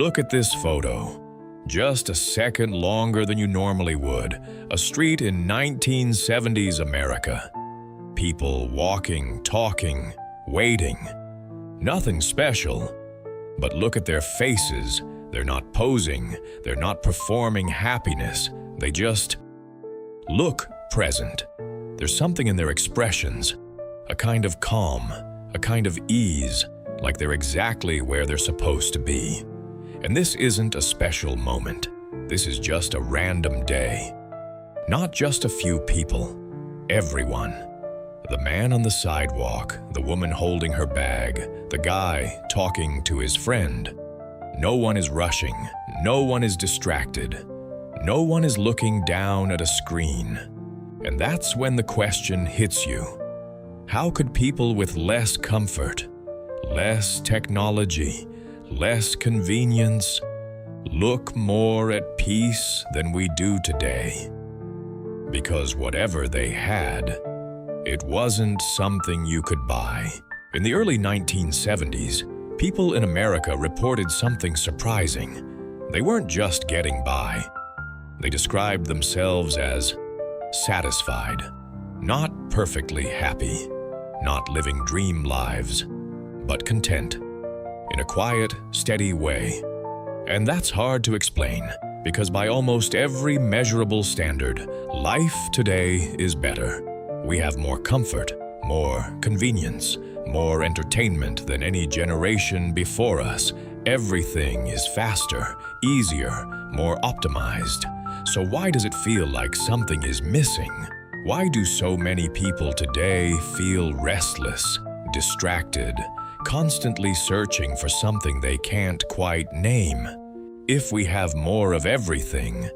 Look at this photo. Just a second longer than you normally would. A street in 1970s America. People walking, talking, waiting. Nothing special. But look at their faces. They're not posing. They're not performing happiness. They just look present. There's something in their expressions. A kind of calm, a kind of ease, like they're exactly where they're supposed to be. And this isn't a special moment. This is just a random day. Not just a few people. Everyone. The man on the sidewalk, the woman holding her bag, the guy talking to his friend. No one is rushing. No one is distracted. No one is looking down at a screen. And that's when the question hits you. How could people with less comfort, less technology, less convenience, look more at peace than we do today? Because whatever they had, it wasn't something you could buy. In the early 1970s, people in America reported something surprising. They weren't just getting by. They described themselves as satisfied, not perfectly happy, not living dream lives, but content, in a quiet, steady way. And that's hard to explain, because by almost every measurable standard, life today is better. We have more comfort, more convenience, more entertainment than any generation before us. Everything is faster, easier, more optimized. So why does it feel like something is missing? Why do so many people today feel restless, distracted, constantly searching for something they can't quite name? If we have more of everything,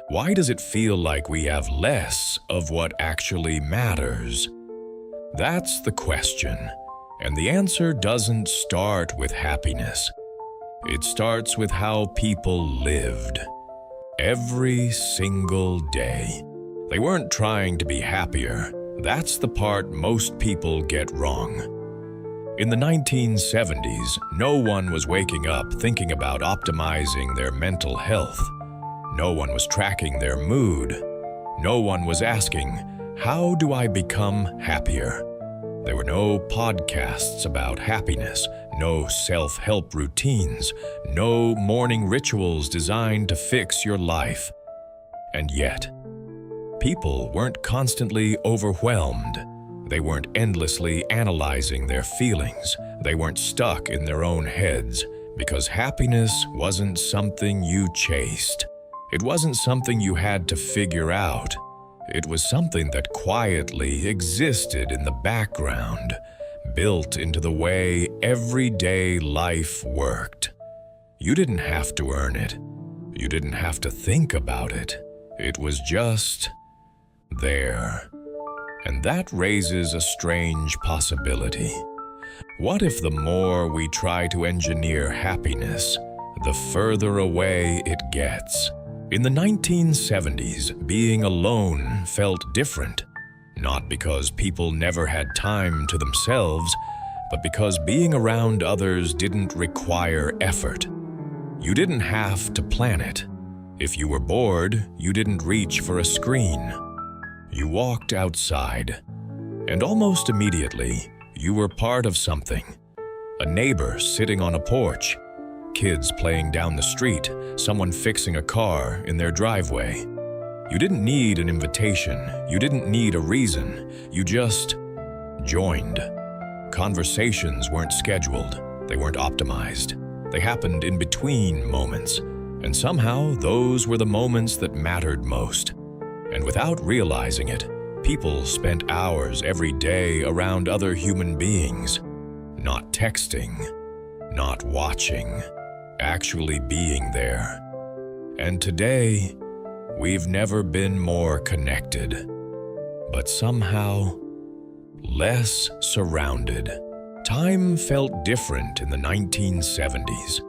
why does it feel like we have less of what actually matters? That's the question, and the answer doesn't start with happiness. It starts with how people lived. Every single day. They weren't trying to be happier. That's the part most people get wrong. In the 1970s, no one was waking up thinking about optimizing their mental health. No one was tracking their mood. No one was asking, how do I become happier? There were no podcasts about happiness, no self-help routines, no morning rituals designed to fix your life. And yet, people weren't constantly overwhelmed. They weren't endlessly analyzing their feelings. They weren't stuck in their own heads, because happiness wasn't something you chased. It wasn't something you had to figure out. It was something that quietly existed in the background, built into the way everyday life worked. You didn't have to earn it. You didn't have to think about it. It was just there. And that raises a strange possibility. What if the more we try to engineer happiness, the further away it gets? In the 1970s, being alone felt different, not because people never had time to themselves, but because being around others didn't require effort. You didn't have to plan it. If you were bored, you didn't reach for a screen. You walked outside, and almost immediately, you were part of something. A neighbor sitting on a porch, kids playing down the street, someone fixing a car in their driveway. You didn't need an invitation. You didn't need a reason. You just joined. Conversations weren't scheduled. They weren't optimized. They happened in between moments. And somehow, those were the moments that mattered most. And without realizing it, people spent hours every day around other human beings. Not texting, not watching, actually being there. And today, we've never been more connected, but somehow less surrounded. Time felt different in the 1970s,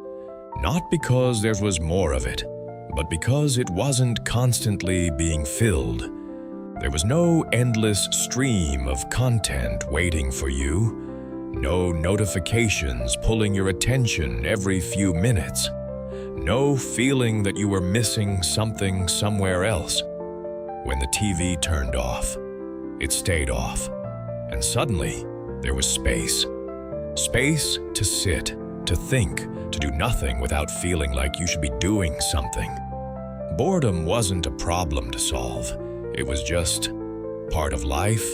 not because there was more of it, but because it wasn't constantly being filled. There was no endless stream of content waiting for you, no notifications pulling your attention every few minutes, No feeling that you were missing something somewhere else. When the TV turned off, it stayed off. And suddenly, there was space. Space to sit, to think, to do nothing without feeling like you should be doing something. Boredom wasn't a problem to solve. It was just part of life,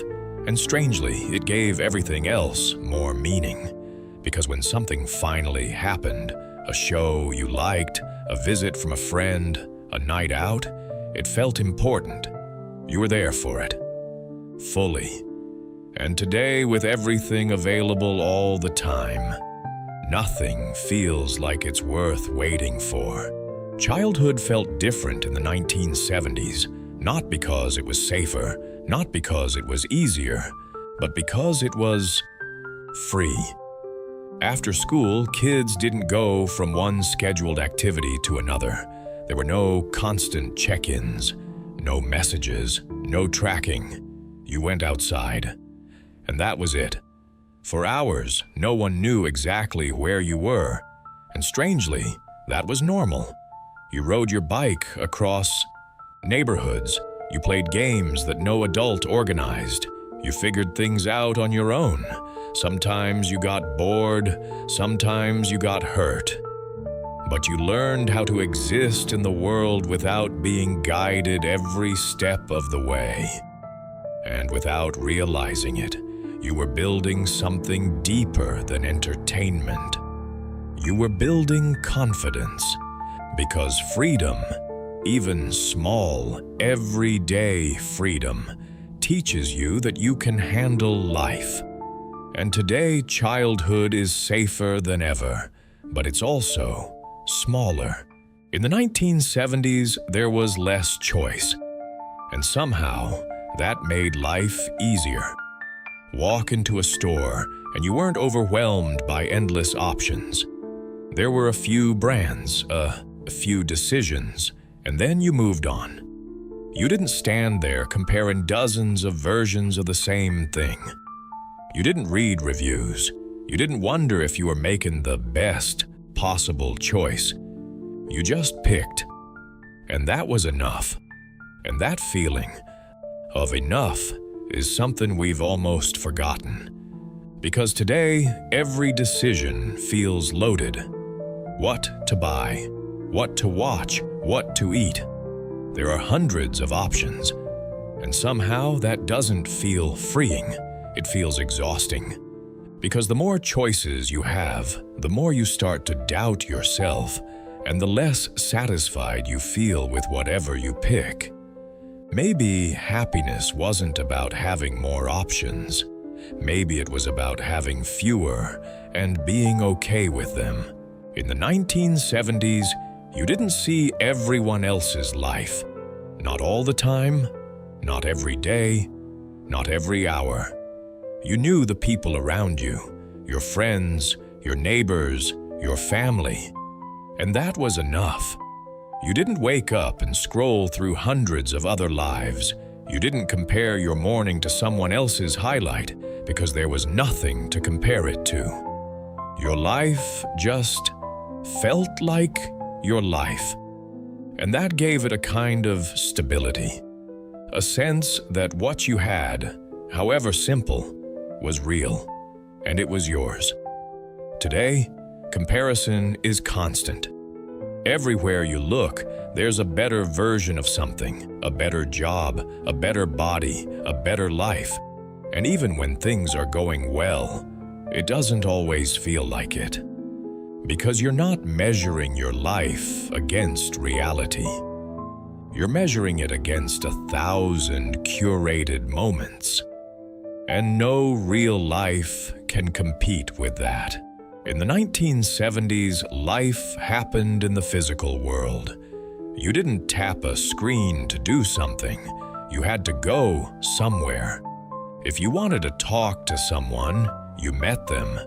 and strangely, it gave everything else more meaning. Because when something finally happened, a show you liked, a visit from a friend, a night out, it felt important. You were there for it, fully. And today, with everything available all the time, nothing feels like it's worth waiting for. Childhood felt different in the 1970s, not because it was safer, not because it was easier, but because it was free. After school, kids didn't go from one scheduled activity to another. There were no constant check-ins, no messages, no tracking. You went outside, and that was it. For hours, no one knew exactly where you were, and strangely, that was normal. You rode your bike across neighborhoods. You played games that no adult organized. You figured things out on your own. Sometimes you got bored, sometimes you got hurt. But you learned how to exist in the world without being guided every step of the way. And without realizing it, you were building something deeper than entertainment. You were building confidence, because freedom, even small, everyday freedom, teaches you that you can handle life. And today, childhood is safer than ever, but it's also smaller. In the 1970s, there was less choice, and somehow that made life easier. Walk into a store, and you weren't overwhelmed by endless options. There were a few brands, a few decisions, and then you moved on. You didn't stand there comparing dozens of versions of the same thing. You didn't read reviews. You didn't wonder if you were making the best possible choice. You just picked. And that was enough. And that feeling of enough is something we've almost forgotten. Because today, every decision feels loaded. What to buy, what to watch, what to eat. There are hundreds of options. And somehow that doesn't feel freeing. It feels exhausting. Because the more choices you have, the more you start to doubt yourself, and the less satisfied you feel with whatever you pick. Maybe happiness wasn't about having more options. Maybe it was about having fewer and being okay with them. In the 1970s, you didn't see everyone else's life. Not all the time, not every day, not every hour. You knew the people around you, your friends, your neighbors, your family. And that was enough. You didn't wake up and scroll through hundreds of other lives. You didn't compare your morning to someone else's highlight because there was nothing to compare it to. Your life just felt like your life. And that gave it a kind of stability. A sense that what you had, however simple, was real, and it was yours. Today, comparison is constant. Everywhere you look, there's a better version of something, a better job, a better body, a better life. And even when things are going well, it doesn't always feel like it. Because you're not measuring your life against reality. You're measuring it against 1,000 curated moments. And no real life can compete with that. In the 1970s, life happened in the physical world. You didn't tap a screen to do something. You had to go somewhere. If you wanted to talk to someone, you met them.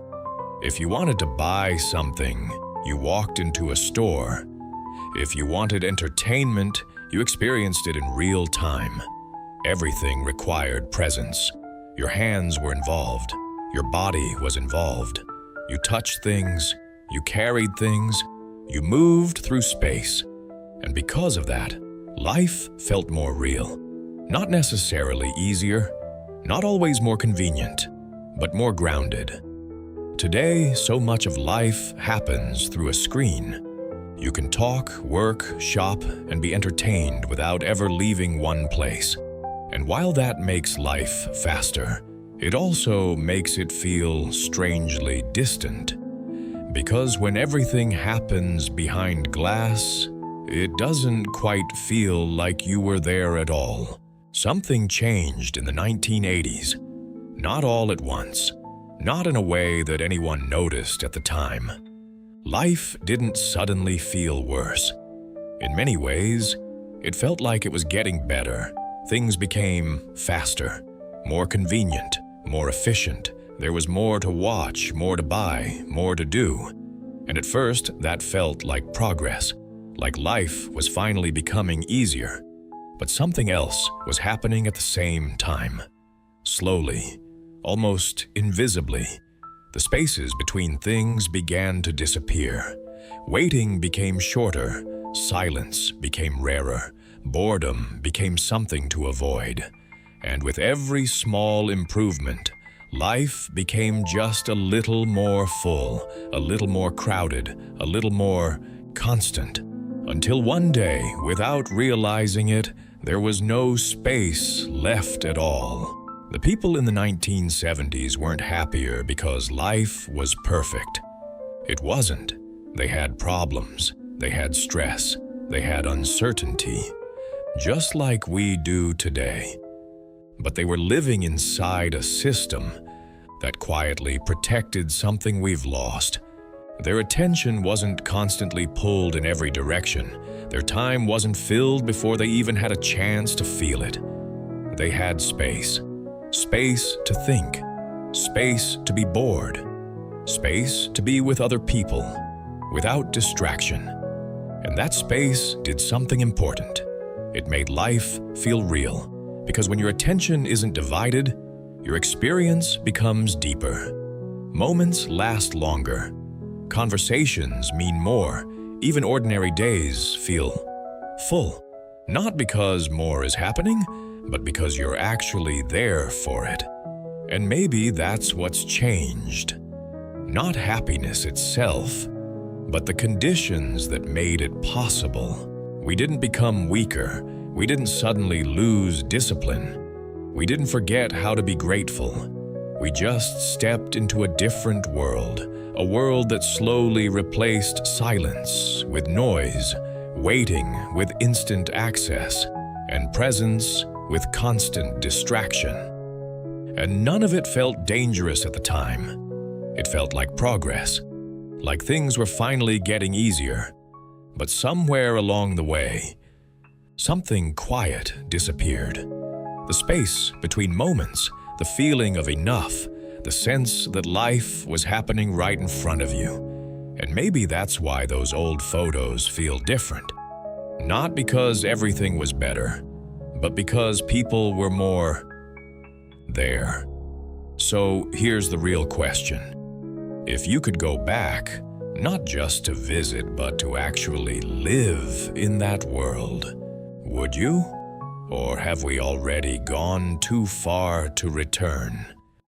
If you wanted to buy something, you walked into a store. If you wanted entertainment, you experienced it in real time. Everything required presence. Your hands were involved. Your body was involved. You touched things. You carried things. You moved through space, and because of that, life felt more real. Not necessarily easier, not always more convenient, but more grounded. Today, so much of life happens through a screen. You can talk, work, shop, and be entertained without ever leaving one place. And while that makes life faster, it also makes it feel strangely distant. Because when everything happens behind glass, it doesn't quite feel like you were there at all. Something changed in the 1980s. Not all at once. Not in a way that anyone noticed at the time. Life didn't suddenly feel worse. In many ways, it felt like it was getting better. Things became faster, more convenient, more efficient. There was more to watch, more to buy, more to do. And at first, that felt like progress, like life was finally becoming easier. But something else was happening at the same time. Slowly, almost invisibly, the spaces between things began to disappear. Waiting became shorter, silence became rarer, boredom became something to avoid. And with every small improvement, life became just a little more full, a little more crowded, a little more constant. Until one day, without realizing it, there was no space left at all. The people in the 1970s weren't happier because life was perfect. It wasn't. They had problems, they had stress, they had uncertainty, just like we do today. But they were living inside a system that quietly protected something we've lost. Their attention wasn't constantly pulled in every direction. Their time wasn't filled before they even had a chance to feel it. They had space. Space to think. Space to be bored. Space to be with other people, without distraction. And that space did something important. It made life feel real. Because when your attention isn't divided, your experience becomes deeper. Moments last longer. Conversations mean more. Even ordinary days feel full. Not because more is happening, but because you're actually there for it. And maybe that's what's changed. Not happiness itself, but the conditions that made it possible. We didn't become weaker. We didn't suddenly lose discipline. We didn't forget how to be grateful. We just stepped into a different world, a world that slowly replaced silence with noise, waiting with instant access, and presence with constant distraction. And none of it felt dangerous at the time. It felt like progress, like things were finally getting easier. But somewhere along the way, something quiet disappeared. The space between moments, the feeling of enough, the sense that life was happening right in front of you. And maybe that's why those old photos feel different. Not because everything was better, but because people were more there. So here's the real question. If you could go back, not just to visit, but to actually live in that world, would you? Or have we already gone too far to return?